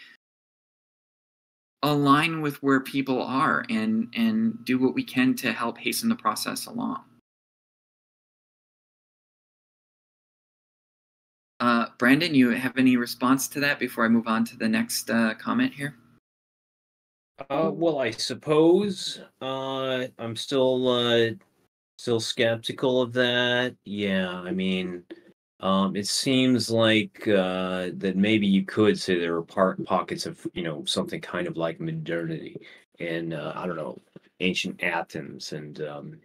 Align with where people are and do what we can to help hasten the process along. Brandon, you have any response to that before I move on to the next comment here? Well, I suppose I'm still skeptical of that. Yeah, I mean, it seems like that maybe you could say there were pockets of, you know, something kind of like modernity in I don't know, ancient Athens and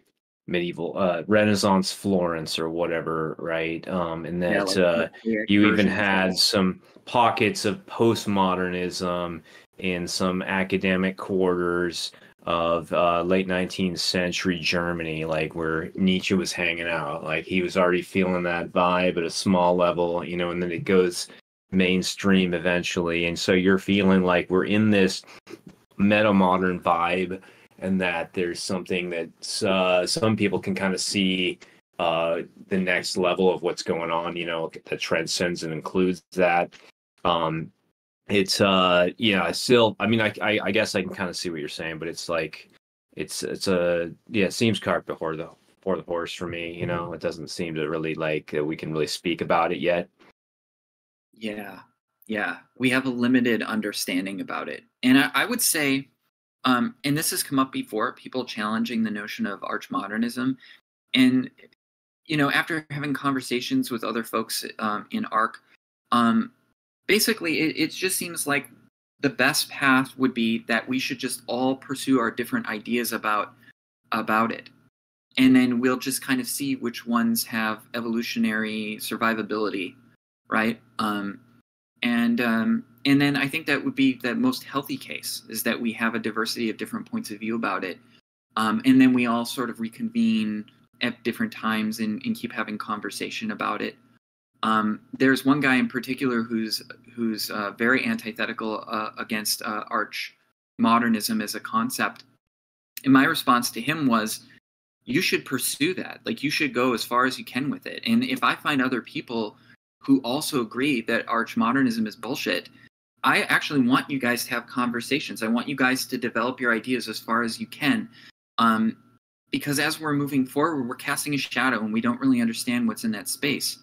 medieval Renaissance Florence or whatever, right? And that you even had some pockets of postmodernism in some academic quarters of late 19th century Germany, like where Nietzsche was hanging out. Like he was already feeling that vibe at a small level, you know, and then it goes mainstream eventually. And so you're feeling like we're in this meta-modern vibe, and that there's something that some people can kind of see the next level of what's going on, you know, that transcends and includes that. It's yeah, still, I mean, I guess I can kind of see what you're saying, but it's like it's yeah, it seems cart before the horse for me, you know. It doesn't seem to really like we can really speak about it yet. Yeah, we have a limited understanding about it. And I would say, and this has come up before, people challenging the notion of arch modernism. And, you know, after having conversations with other folks in ARC, basically it just seems like the best path would be that we should just all pursue our different ideas about it. And then we'll just kind of see which ones have evolutionary survivability, right? And then I think that would be the most healthy case, is that we have a diversity of different points of view about it. And then we all sort of reconvene at different times and keep having conversation about it. There's one guy in particular who's very antithetical against arch modernism as a concept. And my response to him was, you should pursue that. Like, you should go as far as you can with it. And if I find other people who also agree that arch modernism is bullshit, I actually want you guys to have conversations. I want you guys to develop your ideas as far as you can. Because as we're moving forward, we're casting a shadow and we don't really understand what's in that space.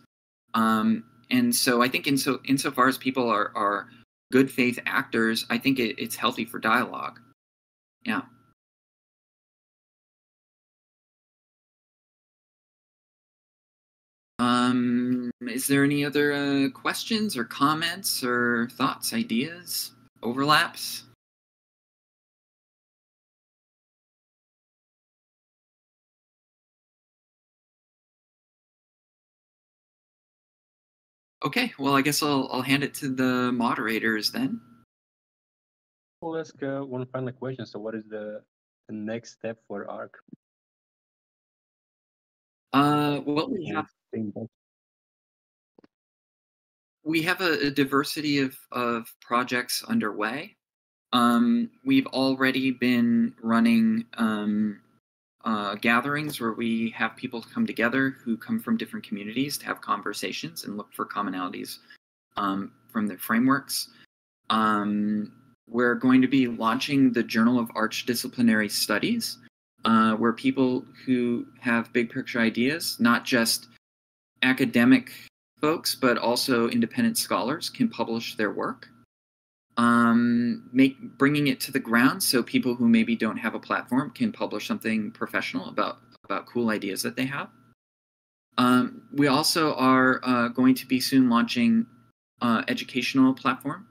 And so I think insofar as people are good faith actors, I think it's healthy for dialogue. Yeah. Is there any other questions or comments or thoughts, ideas, overlaps? Okay, well, I guess I'll hand it to the moderators then. I'll ask one final question. So what is the next step for ARC? Well, we have a diversity of projects underway. We've already been running gatherings where we have people come together who come from different communities to have conversations and look for commonalities from their frameworks. We're going to be launching the Journal of Archdisciplinary Studies, where people who have big picture ideas, not just academic folks, but also independent scholars, can publish their work. Bringing it to the ground so people who maybe don't have a platform can publish something professional about cool ideas that they have. We also are going to be soon launching educational platform.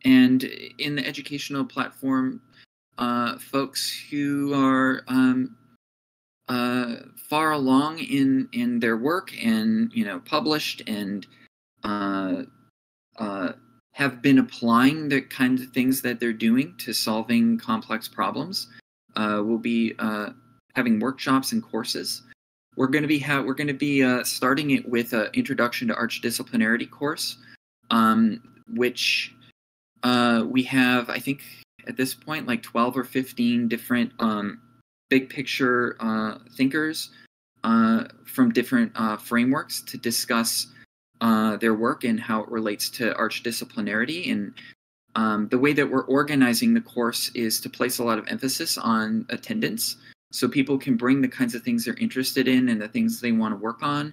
And in the educational platform, folks who are far along in their work and, you know, published and have been applying the kinds of things that they're doing to solving complex problems will be having workshops and courses. We're going to be starting it with an Introduction to Archdisciplinarity course, which we have, I think, at this point, like 12 or 15 different big picture thinkers from different frameworks to discuss their work and how it relates to archdisciplinarity. And the way that we're organizing the course is to place a lot of emphasis on attendance, so people can bring the kinds of things they're interested in and the things they want to work on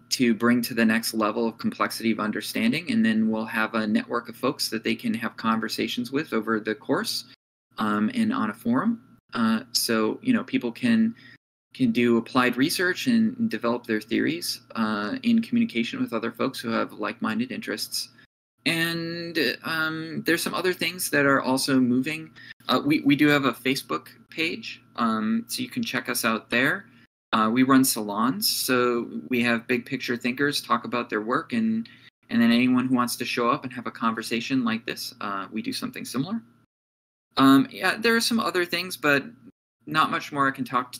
to bring to the next level of complexity of understanding. And then we'll have a network of folks that they can have conversations with over the course and on a forum. So, you know, people can do applied research and develop their theories in communication with other folks who have like-minded interests. And there's some other things that are also moving. We do have a Facebook page, so you can check us out there. We run salons, so we have big picture thinkers talk about their work, and then anyone who wants to show up and have a conversation like this, we do something similar. Yeah, there are some other things, but not much more I can talk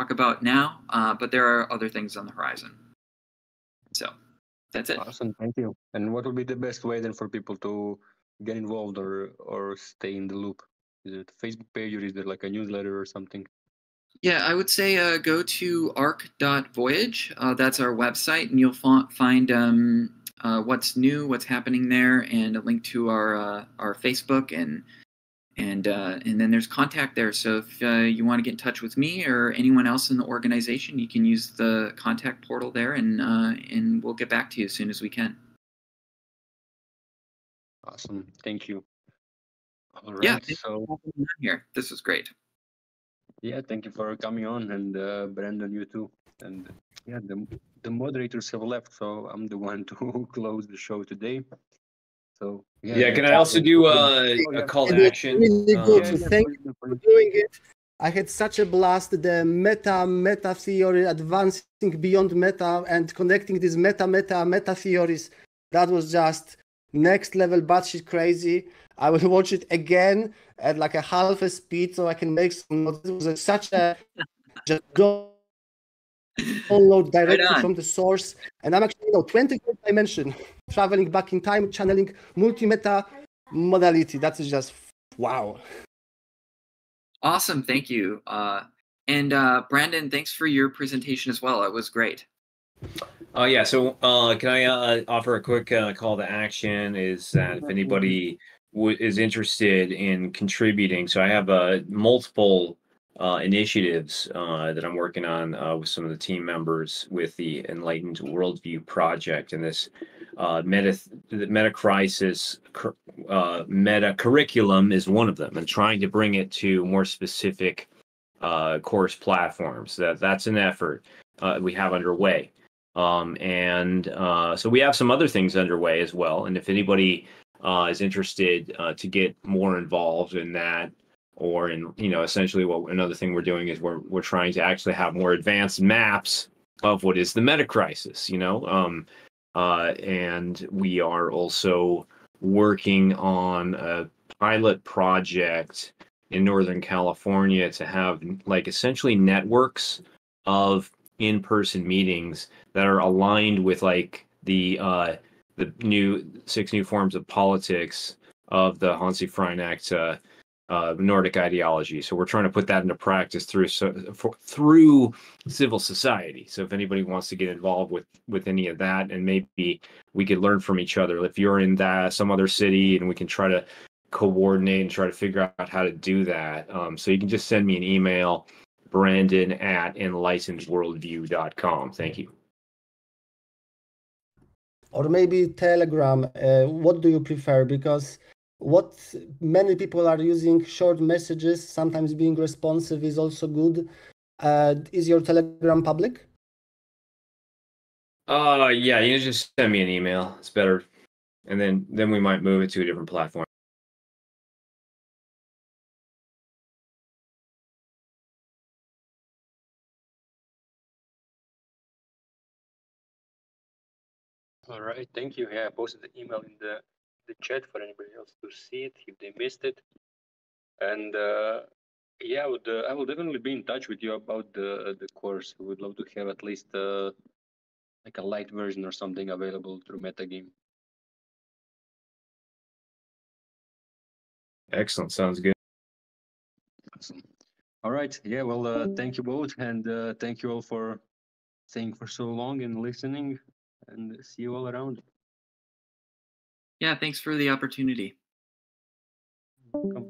about now, but there are other things on the horizon. So that's it. Awesome, thank you. And what would be the best way then for people to get involved or stay in the loop? Is it a Facebook page, or is there like a newsletter or something? Yeah, I would say go to arc.voyage. That's our website, and you'll find what's new, what's happening there, and a link to our Facebook, and then there's contact there. So if you want to get in touch with me or anyone else in the organization, you can use the contact portal there, and we'll get back to you as soon as we can. Awesome, thank you. All right, Yeah, so here, this was great. yeah, thank you for coming on, and Brandon, you too. And yeah, the moderators have left, so I'm the one to close the show today. So yeah, can I also do a call to action? Really good. Yeah, Thank please, you for please. doing it. I had such a blast. The meta theory, advancing beyond meta, and connecting these meta theories. That was just next level batshit crazy. I will watch it again at like a half a speed so I can make some notes. It was such a just download directly from the source. And I'm actually 24th dimension, traveling back in time, channeling multi-meta modality. That's just wow. Awesome, thank you. And Brandon, thanks for your presentation as well. It was great. Yeah, so can I offer a quick call to action? Is that if anybody is interested in contributing, so I have multiple initiatives that I'm working on with some of the team members with the Enlightened Worldview Project, and this meta crisis meta curriculum is one of them, and trying to bring it to more specific course platforms. That's an effort we have underway. So we have some other things underway as well. And if anybody is interested to get more involved in that, or in, essentially another thing we're doing is we're trying to actually have more advanced maps of what is the meta crisis, and we are also working on a pilot project in Northern California to have like essentially networks of in-person meetings that are aligned with like the new 6 new forms of politics of the Hansi Freinacht Nordic ideology. So we're trying to put that into practice through civil society. So if anybody wants to get involved with any of that, and maybe we could learn from each other. If you're in some other city, and we can try to coordinate and try to figure out how to do that. So you can just send me an email, brandon@enlightenedworldview.com. Thank you. Or maybe Telegram. What do you prefer? Because what many people are using short messages, sometimes being responsive is also good. Is your Telegram public? Yeah, you just send me an email. It's better. And then we might move it to a different platform. All right, thank you. Yeah, I posted the email in the the chat for anybody else to see it if they missed it. And yeah, I will definitely be in touch with you about the course. I would love to have at least like a light version or something available through Metagame. Excellent. Sounds good. Awesome. All right. Yeah. Well, thank you both, and thank you all for staying for so long and listening. And see you all around. Yeah, thanks for the opportunity. Welcome.